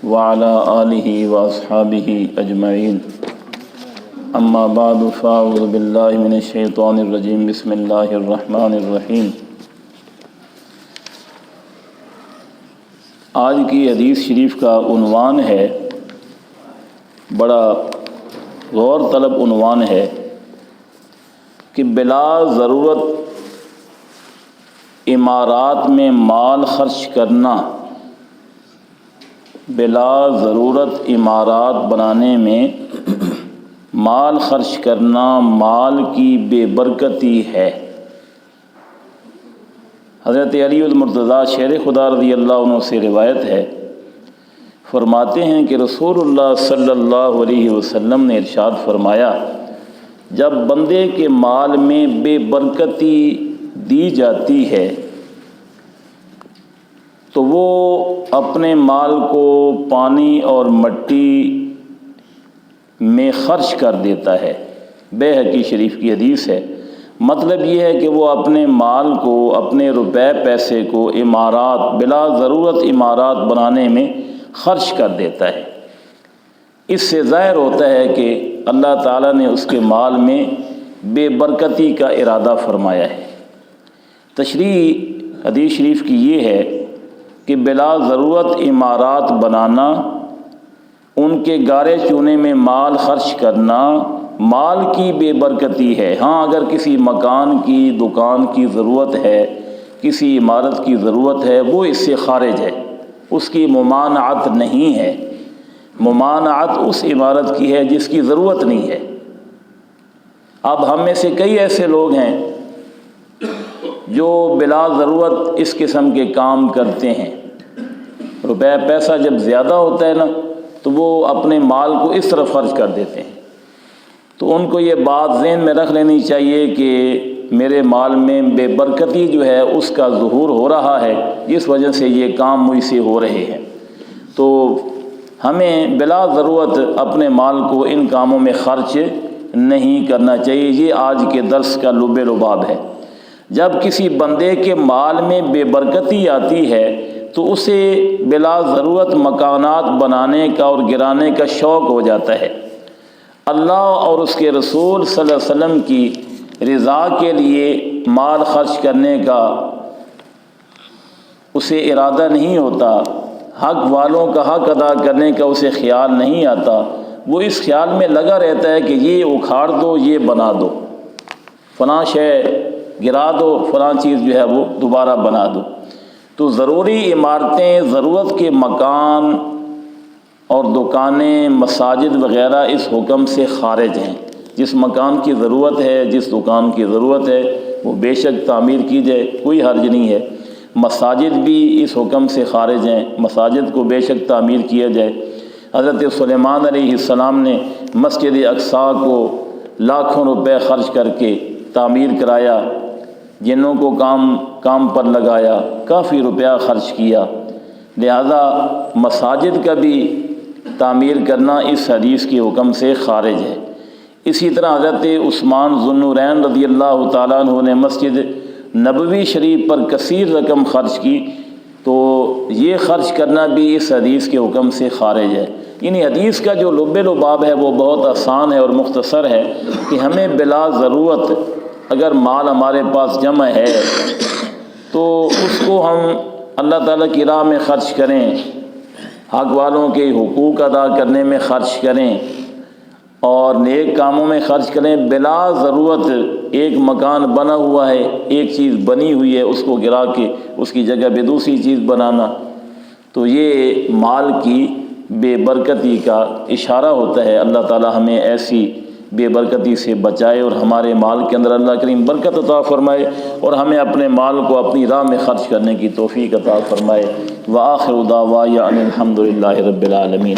وعلى آلہ واصحابہ اجمعین اما بعد فاعوذ باللہ من الشیطان الرجیم بسم اللہ الرحمن الرحیم۔ آج کی حدیث شریف کا عنوان ہے، بڑا غور طلب عنوان ہے کہ بلا ضرورت عمارات میں مال خرچ کرنا، بلا ضرورت عمارات بنانے میں مال خرچ کرنا مال کی بے برکتی ہے۔ حضرت علی المرتضیٰ شیر خدا رضی اللہ عنہ سے روایت ہے، فرماتے ہیں کہ رسول اللہ صلی اللہ علیہ وسلم نے ارشاد فرمایا، جب بندے کے مال میں بے برکتی دی جاتی ہے تو وہ اپنے مال کو پانی اور مٹی میں خرچ کر دیتا ہے۔ بیہقی شریف کی حدیث ہے۔ مطلب یہ ہے کہ وہ اپنے مال کو، اپنے روپے پیسے کو عمارات، بلا ضرورت عمارات بنانے میں خرچ کر دیتا ہے۔ اس سے ظاہر ہوتا ہے کہ اللہ تعالیٰ نے اس کے مال میں بے برکتی کا ارادہ فرمایا ہے۔ تشریح حدیث شریف کی یہ ہے کہ بلا ضرورت عمارات بنانا، ان کے گارے چونے میں مال خرچ کرنا مال کی بے برکتی ہے۔ ہاں، اگر کسی مکان کی، دکان کی ضرورت ہے، کسی عمارت کی ضرورت ہے، وہ اس سے خارج ہے، اس کی ممانعت نہیں ہے۔ ممانعت اس عمارت کی ہے جس کی ضرورت نہیں ہے۔ اب ہم میں سے کئی ایسے لوگ ہیں جو بلا ضرورت اس قسم کے کام کرتے ہیں۔ روپے پیسہ جب زیادہ ہوتا ہے نا تو وہ اپنے مال کو اس طرف خرچ کر دیتے ہیں۔ تو ان کو یہ بات ذہن میں رکھ لینی چاہیے کہ میرے مال میں بے برکتی جو ہے اس کا ظہور ہو رہا ہے، اس وجہ سے یہ کام مجھ سے ہو رہے ہیں۔ تو ہمیں بلا ضرورت اپنے مال کو ان کاموں میں خرچ نہیں کرنا چاہیے۔ یہ آج کے درس کا لب لباب ہے۔ جب کسی بندے کے مال میں بے برکتی آتی ہے تو اسے بلا ضرورت مکانات بنانے کا اور گرانے کا شوق ہو جاتا ہے۔ اللہ اور اس کے رسول صلی اللہ علیہ وسلم کی رضا کے لیے مال خرچ کرنے کا اسے ارادہ نہیں ہوتا، حق والوں کا حق ادا کرنے کا اسے خیال نہیں آتا۔ وہ اس خیال میں لگا رہتا ہے کہ یہ اکھاڑ دو، یہ بنا دو، فلاں شے گرا دو، فلاں چیز جو ہے وہ دوبارہ بنا دو۔ تو ضروری عمارتیں، ضرورت کے مکان اور دکانیں، مساجد وغیرہ اس حکم سے خارج ہیں۔ جس مکان کی ضرورت ہے، جس دکان کی ضرورت ہے، وہ بے شک تعمیر کی جائے، کوئی حرج نہیں ہے۔ مساجد بھی اس حکم سے خارج ہیں، مساجد کو بے شک تعمیر کیا جائے۔ حضرت سلیمان علیہ السلام نے مسجد اقصیٰ کو لاکھوں روپے خرچ کر کے تعمیر کرایا، جنوں کو کام پر لگایا، کافی روپیہ خرچ کیا۔ لہذا مساجد کا بھی تعمیر کرنا اس حدیث کے حکم سے خارج ہے۔ اسی طرح حضرت عثمان ذو النورین رضی اللہ تعالیٰ عنہ نے مسجد نبوی شریف پر کثیر رقم خرچ کی، تو یہ خرچ کرنا بھی اس حدیث کے حکم سے خارج ہے۔ یعنی حدیث کا جو لب لباب ہے وہ بہت آسان ہے اور مختصر ہے کہ ہمیں بلا ضرورت اگر مال ہمارے پاس جمع ہے تو اس کو ہم اللہ تعالیٰ کی راہ میں خرچ کریں، حق والوں کے حقوق ادا کرنے میں خرچ کریں اور نیک کاموں میں خرچ کریں۔ بلا ضرورت ایک مکان بنا ہوا ہے، ایک چیز بنی ہوئی ہے، اس کو گرا کے اس کی جگہ پہ دوسری چیز بنانا، تو یہ مال کی بے برکتی کا اشارہ ہوتا ہے۔ اللہ تعالیٰ ہمیں ایسی بے برکتی سے بچائے اور ہمارے مال کے اندر اللہ کریم برکت عطا فرمائے اور ہمیں اپنے مال کو اپنی راہ میں خرچ کرنے کی توفیق عطا فرمائے۔ وآخر دعوانا ان الحمد للہ رب العالمین۔